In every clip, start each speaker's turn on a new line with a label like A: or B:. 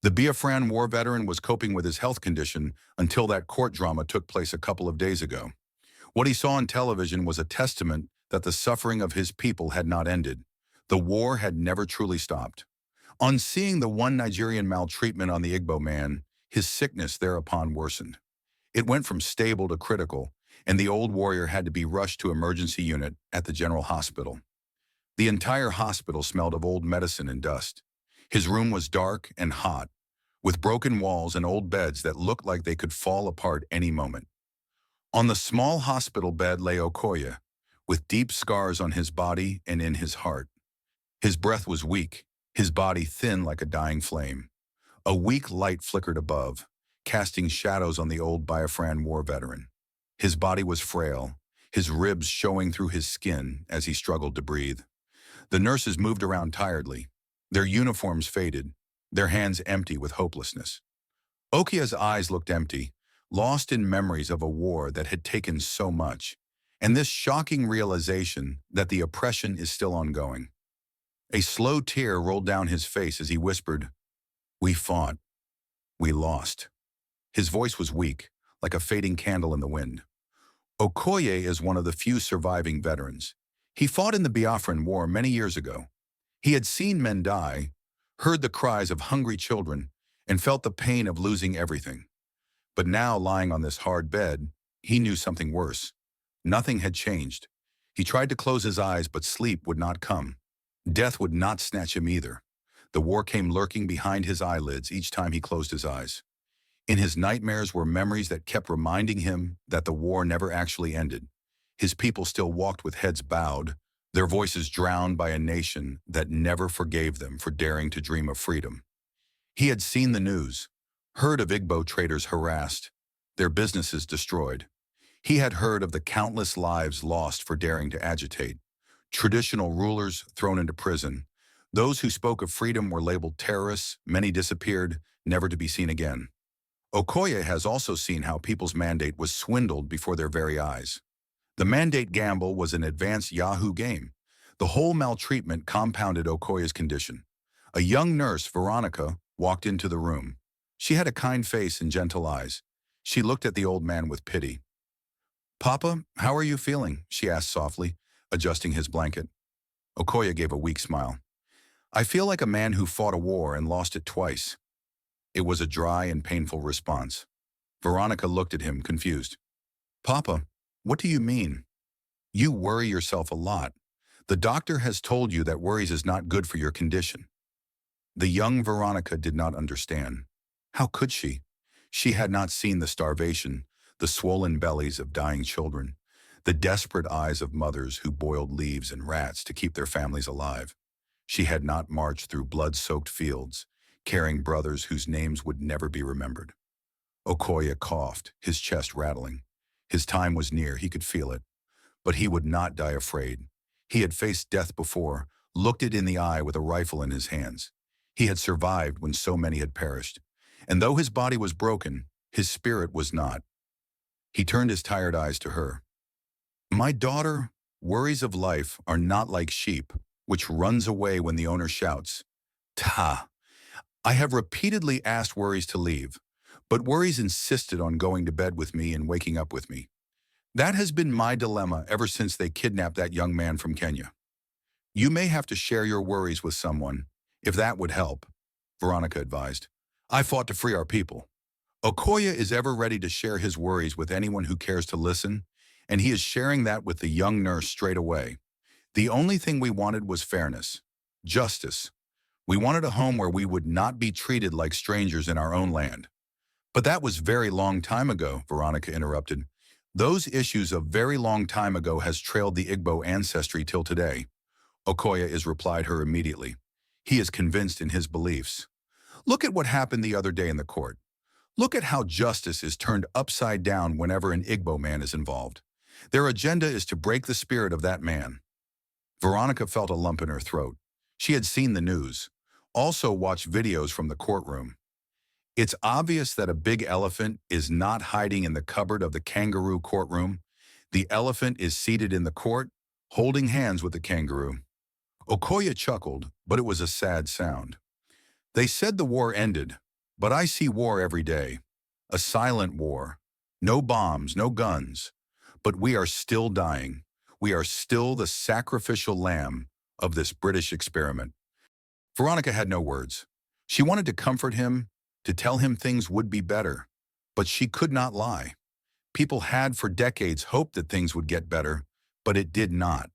A: The Biafran war veteran was coping with his health condition until that court drama took place a couple of days ago. What he saw on television was a testament that the suffering of his people had not ended. The war had never truly stopped. On seeing the one Nigerian maltreatment on the Igbo man, his sickness thereupon worsened. It went from stable to critical, and the old warrior had to be rushed to emergency unit at the general hospital. The entire hospital smelled of old medicine and dust. His room was dark and hot, with broken walls and old beds that looked like they could fall apart any moment. On the small hospital bed lay Okoye, with deep scars on his body and in his heart. His breath was weak, his body thin like a dying flame. A weak light flickered above, casting shadows on the old Biafran war veteran. His body was frail, his ribs showing through his skin as he struggled to breathe. The nurses moved around tiredly, their uniforms faded, their hands empty with hopelessness. Okoye's eyes looked empty, lost in memories of a war that had taken so much, and this shocking realization that the oppression is still ongoing. A slow tear rolled down his face as he whispered, "We fought. We lost." His voice was weak, like a fading candle in the wind. Okoye is one of the few surviving veterans. He fought in the Biafran War many years ago. He had seen men die, heard the cries of hungry children, and felt the pain of losing everything. But now, lying on this hard bed, he knew something worse. Nothing had changed. He tried to close his eyes, but sleep would not come. Death would not snatch him either. The war came lurking behind his eyelids each time he closed his eyes. In his nightmares were memories that kept reminding him that the war never actually ended. His people still walked with heads bowed, their voices drowned by a nation that never forgave them for daring to dream of freedom. He had seen the news, heard of Igbo traders harassed, their businesses destroyed. He had heard of the countless lives lost for daring to agitate, traditional rulers thrown into prison. Those who spoke of freedom were labeled terrorists, many disappeared, never to be seen again. Okoye has also seen how people's mandate was swindled before their very eyes. The mandate gamble was an advanced Yahoo game. The whole maltreatment compounded Okoye's condition. A young nurse, Veronica, walked into the room. She had a kind face and gentle eyes. She looked at the old man with pity. "Papa, how are you feeling?" she asked softly, adjusting his blanket. Okoye gave a weak smile. "I feel like a man who fought a war and lost it twice." It was a dry and painful response. Veronica looked at him, confused. "Papa, what do you mean? You worry yourself a lot. The doctor has told you that worries is not good for your condition." The young Veronica did not understand. How could she? She had not seen the starvation, the swollen bellies of dying children, the desperate eyes of mothers who boiled leaves and rats to keep their families alive. She had not marched through blood-soaked fields, carrying brothers whose names would never be remembered. Okoye coughed, his chest rattling. His time was near, he could feel it. But he would not die afraid. He had faced death before, looked it in the eye with a rifle in his hands. He had survived when so many had perished. And though his body was broken, his spirit was not. He turned his tired eyes to her. "My daughter, worries of life are not like sheep, which runs away when the owner shouts. Ta! I have repeatedly asked worries to leave, but worries insisted on going to bed with me and waking up with me. That has been my dilemma ever since they kidnapped that young man from Kenya. You may have to share your worries with someone, if that would help," Veronica advised. "I fought to free our people." Okoye is ever ready to share his worries with anyone who cares to listen, and he is sharing that with the young nurse straight away. "The only thing we wanted was fairness, justice. We wanted a home where we would not be treated like strangers in our own land." "But that was very long time ago," Veronica interrupted. "Those issues of very long time ago has trailed the Igbo ancestry till today." Okoye is replied her immediately. He is convinced in his beliefs. "Look at what happened the other day in the court. Look at how justice is turned upside down whenever an Igbo man is involved. Their agenda is to break the spirit of that man." Veronica felt a lump in her throat. She had seen the news, also watched videos from the courtroom. It's obvious that a big elephant is not hiding in the cupboard of the kangaroo courtroom. The elephant is seated in the court, holding hands with the kangaroo. Okoye chuckled, but it was a sad sound. "They said the war ended, But I see war every day. A silent war. No bombs, no guns. But we are still dying. We are still the sacrificial lamb of this British experiment. Veronica had no words. She wanted to comfort him, to tell him things would be better. But she could not lie. People had for decades hoped that things would get better, but it did not.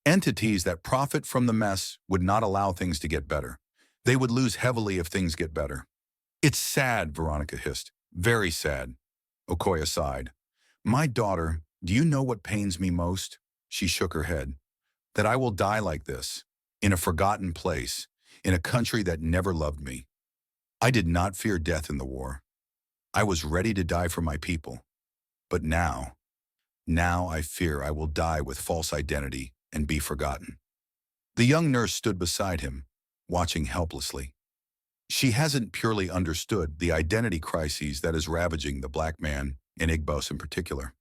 A: Entities that profit from the mess would not allow things to get better. They would lose heavily if things get better. It's sad, Veronica hissed. Very sad. Okoye sighed. My daughter, do you know what pains me most? She shook her head. That I will die like this, in a forgotten place, in a country that never loved me. I did not fear death in the war. I was ready to die for my people. But now I fear I will die with false identity and be forgotten. The young nurse stood beside him, watching helplessly. She hasn't purely understood the identity crises that is ravaging the black man, and Igbos in particular.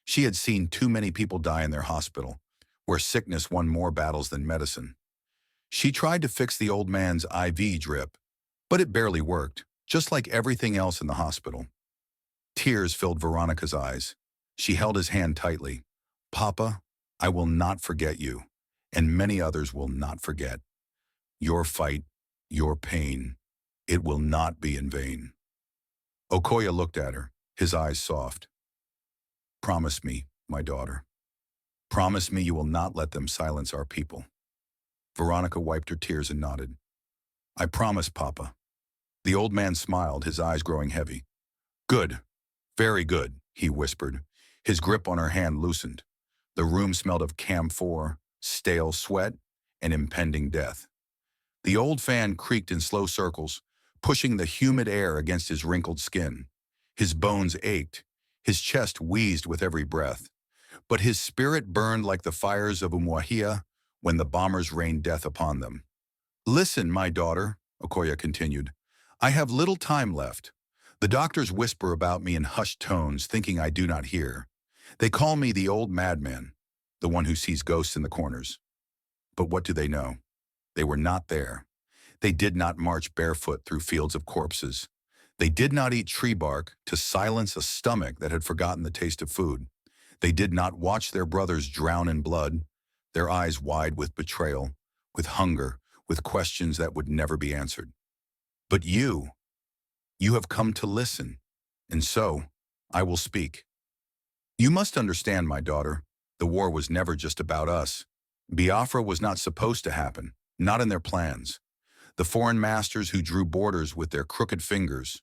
A: She had seen too many people die in their hospital, where sickness won more battles than medicine. She tried to fix the old man's IV drip, but it barely worked, just like everything else in the hospital. Tears filled Veronica's eyes. She held his hand tightly. Papa, I will not forget you, and many others will not forget. Your fight, your pain, it will not be in vain. Okoye looked at her, his eyes soft. Promise me, my daughter. Promise me you will not let them silence our people. Veronica wiped her tears and nodded. I promise, Papa. The old man smiled, his eyes growing heavy. Good, very good, he whispered. His grip on her hand loosened. The room smelled of camphor, stale sweat, and impending death. The old fan creaked in slow circles, pushing the humid air against his wrinkled skin. His bones ached, his chest wheezed with every breath. But his spirit burned like the fires of Umuahia when the bombers rained death upon them. Listen, my daughter, Okoye continued. I have little time left. The doctors whisper about me in hushed tones, thinking I do not hear. They call me the old madman, the one who sees ghosts in the corners. But what do they know? They were not there. They did not march barefoot through fields of corpses. They did not eat tree bark to silence a stomach that had forgotten the taste of food. They did not watch their brothers drown in blood, their eyes wide with betrayal, with hunger, with questions that would never be answered. But you have come to listen, and so I will speak. You must understand, my daughter, the war was never just about us. Biafra was not supposed to happen, not in their plans. The foreign masters who drew borders with their crooked fingers,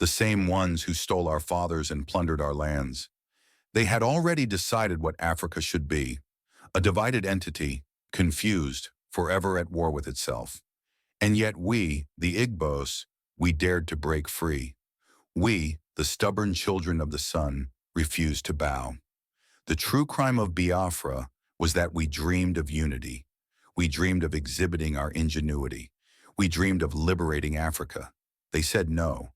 A: the same ones who stole our fathers and plundered our lands. They had already decided what Africa should be, a divided entity, confused, forever at war with itself. And yet we, the Igbos, we dared to break free. We, the stubborn children of the sun, refused to bow. The true crime of Biafra was that we dreamed of unity. We dreamed of exhibiting our ingenuity. We dreamed of liberating Africa. They said no,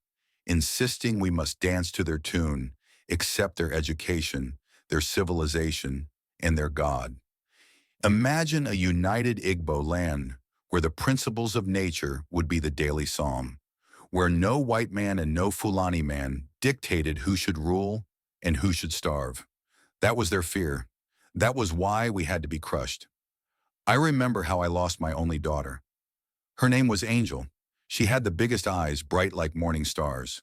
A: insisting we must dance to their tune, accept their education, their civilization, and their God. Imagine a united Igbo land where the principles of nature would be the daily psalm, where no white man and no Fulani man dictated who should rule and who should starve. That was their fear. That was why we had to be crushed. I remember how I lost my only daughter. Her name was Angel. She had the biggest eyes, bright like morning stars.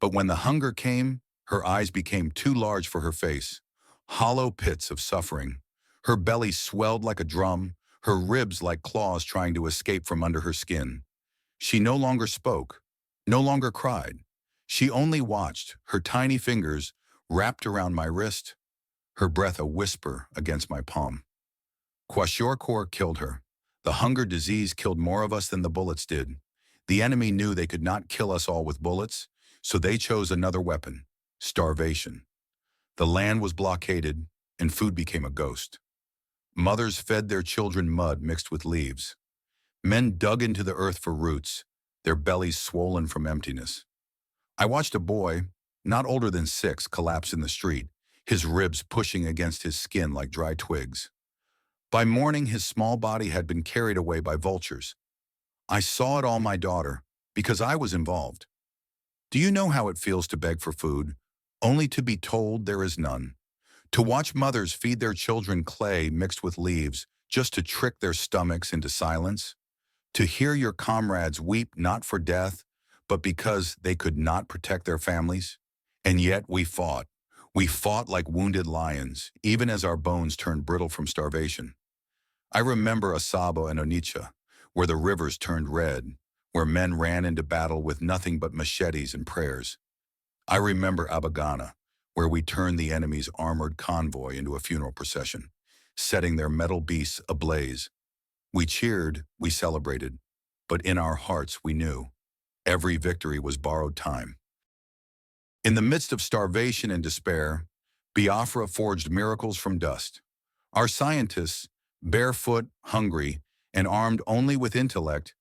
A: But when the hunger came, her eyes became too large for her face, hollow pits of suffering. Her belly swelled like a drum, her ribs like claws trying to escape from under her skin. She no longer spoke, no longer cried. She only watched, her tiny fingers wrapped around my wrist, her breath a whisper against my palm. Kwashiorkor killed her. The hunger disease killed more of us than the bullets did. The enemy knew they could not kill us all with bullets, so they chose another weapon, starvation. The land was blockaded, and food became a ghost. Mothers fed their children mud mixed with leaves. Men dug into the earth for roots, their bellies swollen from emptiness. I watched a boy, not older than 6, collapse in the street, his ribs pushing against his skin like dry twigs. By morning, his small body had been carried away by vultures. I saw it all, my daughter, because I was involved. Do you know how it feels to beg for food, only to be told there is none? To watch mothers feed their children clay mixed with leaves just to trick their stomachs into silence? To hear your comrades weep not for death, but because they could not protect their families? And yet we fought. We fought like wounded lions, even as our bones turned brittle from starvation. I remember Asaba and Onitsha, where the rivers turned red, where men ran into battle with nothing but machetes and prayers. I remember Abagana, where we turned the enemy's armored convoy into a funeral procession, setting their metal beasts ablaze. We cheered, we celebrated, but in our hearts we knew every victory was borrowed time. In the midst of starvation and despair, Biafra forged miracles from dust. Our scientists, barefoot, hungry, and armed only with intellect,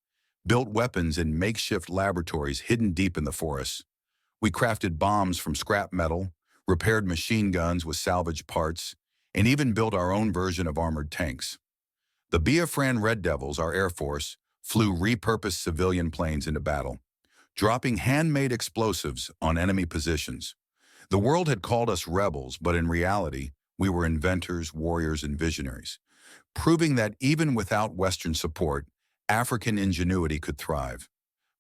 A: built weapons in makeshift laboratories hidden deep in the forests. We crafted bombs from scrap metal, repaired machine guns with salvaged parts, and even built our own version of armored tanks. The Biafran Red Devils, our Air Force, flew repurposed civilian planes into battle, dropping handmade explosives on enemy positions. The world had called us rebels, but in reality, we were inventors, warriors, and visionaries, proving that even without Western support, African ingenuity could thrive.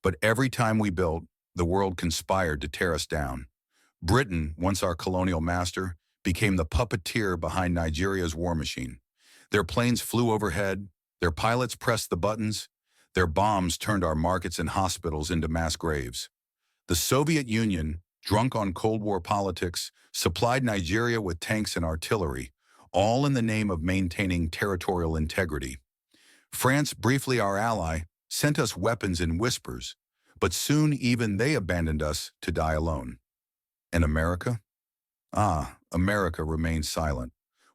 A: But every time we built, the world conspired to tear us down. Britain, once our colonial master, became the puppeteer behind Nigeria's war machine. Their planes flew overhead, their pilots pressed the buttons, their bombs turned our markets and hospitals into mass graves. The Soviet Union, drunk on Cold War politics, supplied Nigeria with tanks and artillery, all in the name of maintaining territorial integrity. France, briefly our ally, sent us weapons in whispers, but soon even they abandoned us to die alone. And America? America remained silent,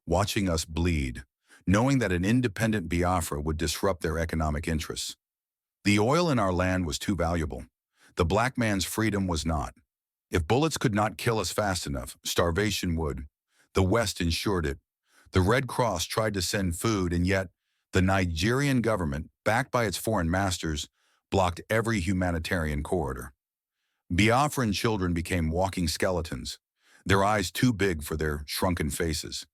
A: watching us bleed, knowing that an independent Biafra would disrupt their economic interests. The oil in our land was too valuable. The black man's freedom was not. If bullets could not kill us fast enough, starvation would. The West ensured it. The Red Cross tried to send food, and yet the Nigerian government, backed by its foreign masters, blocked every humanitarian corridor. Biafran children became walking skeletons, their eyes too big for their shrunken faces.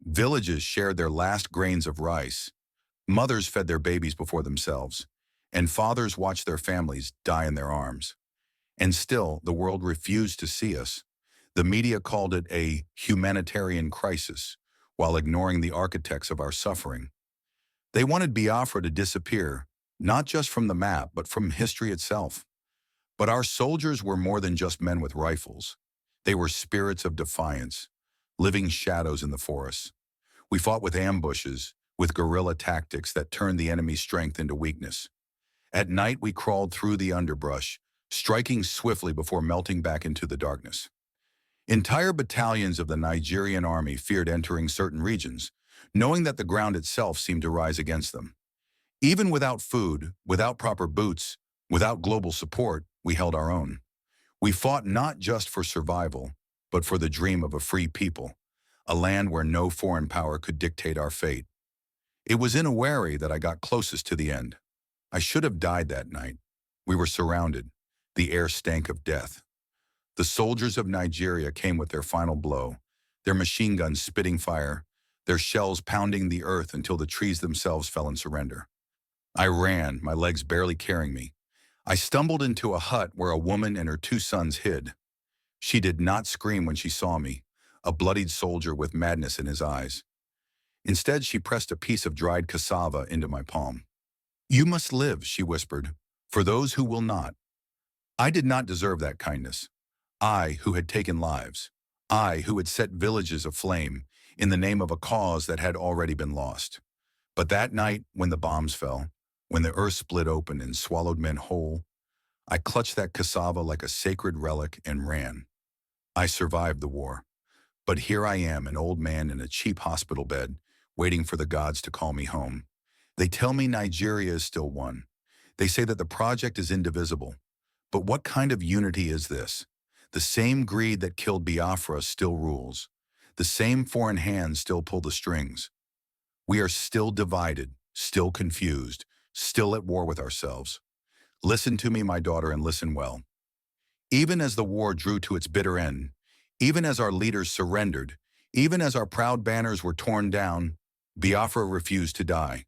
A: Villages shared their last grains of rice. Mothers fed their babies before themselves, and fathers watched their families die in their arms. And still, the world refused to see us. The media called it a humanitarian crisis, while ignoring the architects of our suffering. They wanted Biafra to disappear, not just from the map, but from history itself. But our soldiers were more than just men with rifles. They were spirits of defiance, living shadows in the forests. We fought with ambushes, with guerrilla tactics that turned the enemy's strength into weakness. At night, we crawled through the underbrush, striking swiftly before melting back into the darkness. Entire battalions of the Nigerian army feared entering certain regions, knowing that the ground itself seemed to rise against them. Even without food, without proper boots, without global support, we held our own. We fought not just for survival, but for the dream of a free people, a land where no foreign power could dictate our fate. It was in Owerri that I got closest to the end. I should have died that night. We were surrounded. The air stank of death. The soldiers of Nigeria came with their final blow, their machine guns spitting fire, their shells pounding the earth until the trees themselves fell in surrender. I ran, my legs barely carrying me. I stumbled into a hut where a woman and her 2 sons hid. She did not scream when she saw me, a bloodied soldier with madness in his eyes. Instead, she pressed a piece of dried cassava into my palm. "You must live," she whispered, "for those who will not." I did not deserve that kindness. I, who had taken lives. I, who had set villages aflame in the name of a cause that had already been lost. But that night, when the bombs fell, when the earth split open and swallowed men whole, I clutched that cassava like a sacred relic and ran. I survived the war. But here I am, an old man in a cheap hospital bed, waiting for the gods to call me home. They tell me Nigeria is still one. They say that the project is indivisible. But what kind of unity is this? The same greed that killed Biafra still rules. The same foreign hands still pull the strings. We are still divided, still confused, still at war with ourselves. Listen to me, my daughter, and listen well. Even as the war drew to its bitter end, even as our leaders surrendered, even as our proud banners were torn down, Biafra refused to die.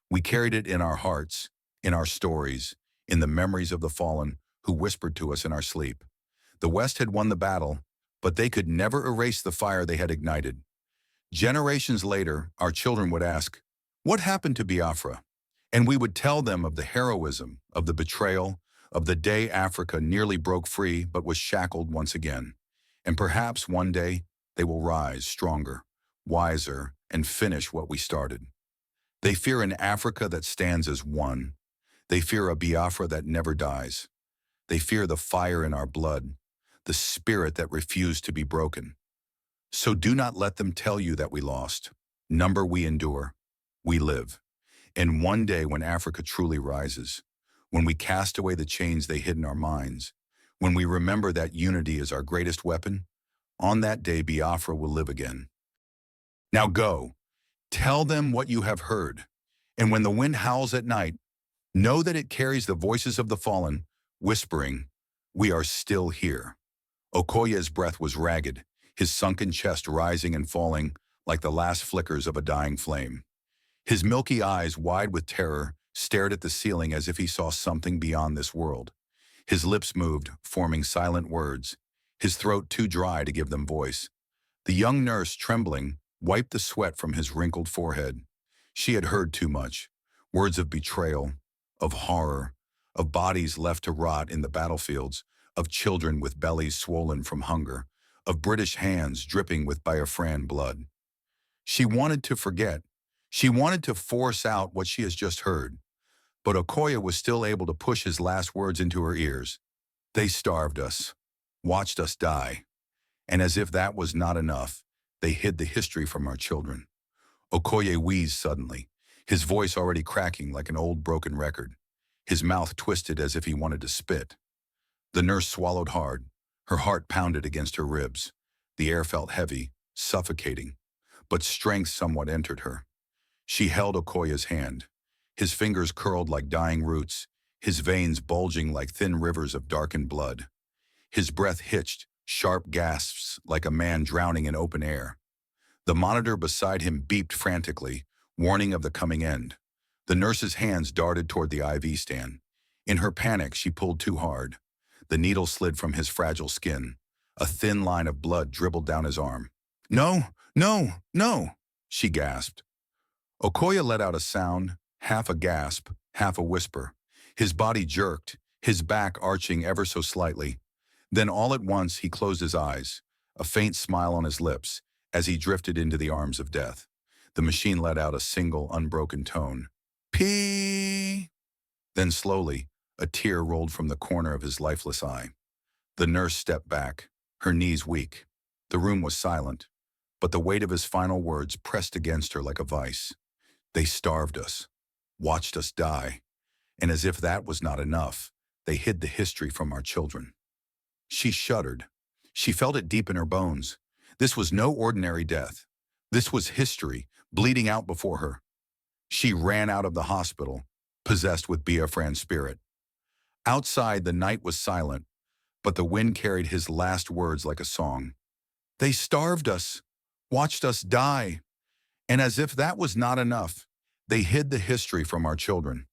A: We carried it in our hearts, in our stories, in the memories of the fallen who whispered to us in our sleep. The West had won the battle, but they could never erase the fire they had ignited. Generations later, our children would ask, "What happened to Biafra?" And we would tell them of the heroism, of the betrayal, of the day Africa nearly broke free but was shackled once again. And perhaps one day they will rise stronger, wiser, and finish what we started. They fear an Africa that stands as one. They fear a Biafra that never dies. They fear the fire in our blood, the spirit that refused to be broken. So do not let them tell you that we lost. Number we endure, we live. And one day when Africa truly rises, when we cast away the chains they hid in our minds, when we remember that unity is our greatest weapon, on that day Biafra will live again. Now go, tell them what you have heard. And when the wind howls at night, know that it carries the voices of the fallen, whispering, "We are still here." Okoye's breath was ragged, his sunken chest rising and falling like the last flickers of a dying flame. His milky eyes, wide with terror, stared at the ceiling as if he saw something beyond this world. His lips moved, forming silent words, his throat too dry to give them voice. The young nurse, trembling, wiped the sweat from his wrinkled forehead. She had heard too much. Words of betrayal, of horror, of bodies left to rot in the battlefields, of children with bellies swollen from hunger, of British hands dripping with Biafran blood. She wanted to forget. She wanted to force out what she has just heard. But Okoye was still able to push his last words into her ears. They starved us, watched us die. And as if that was not enough, they hid the history from our children. Okoye wheezed suddenly, his voice already cracking like an old broken record. His mouth twisted as if he wanted to spit. The nurse swallowed hard. Her heart pounded against her ribs. The air felt heavy, suffocating. But strength somewhat entered her. She held Okoye's hand. His fingers curled like dying roots, his veins bulging like thin rivers of darkened blood. His breath hitched, sharp gasps like a man drowning in open air. The monitor beside him beeped frantically, warning of the coming end. The nurse's hands darted toward the IV stand. In her panic, she pulled too hard. The needle slid from his fragile skin. A thin line of blood dribbled down his arm. "No, no, no," she gasped. Okoye let out a sound, half a gasp, half a whisper. His body jerked, his back arching ever so slightly. Then all at once he closed his eyes, a faint smile on his lips, as he drifted into the arms of death. The machine let out a single, unbroken tone. Pee! Then slowly, a tear rolled from the corner of his lifeless eye. The nurse stepped back, her knees weak. The room was silent, but the weight of his final words pressed against her like a vice. They starved us, watched us die, and as if that was not enough, they hid the history from our children. She shuddered. She felt it deep in her bones. This was no ordinary death. This was history, bleeding out before her. She ran out of the hospital, possessed with Biafran spirit. Outside, the night was silent, but the wind carried his last words like a song. They starved us, watched us die, and as if that was not enough, they hid the history from our children.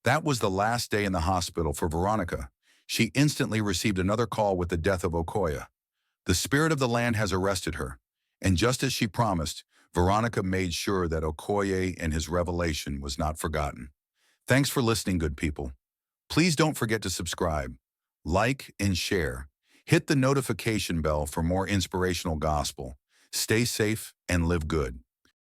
A: That was the last day in the hospital for Veronica. She instantly received another call with the death of Okoye. The spirit of the land has arrested her, and just as she promised, Veronica made sure that Okoye and his revelation was not forgotten. Thanks for listening, good people. Please don't forget to subscribe, like, and share. Hit the notification bell for more inspirational gospel. Stay safe and live good.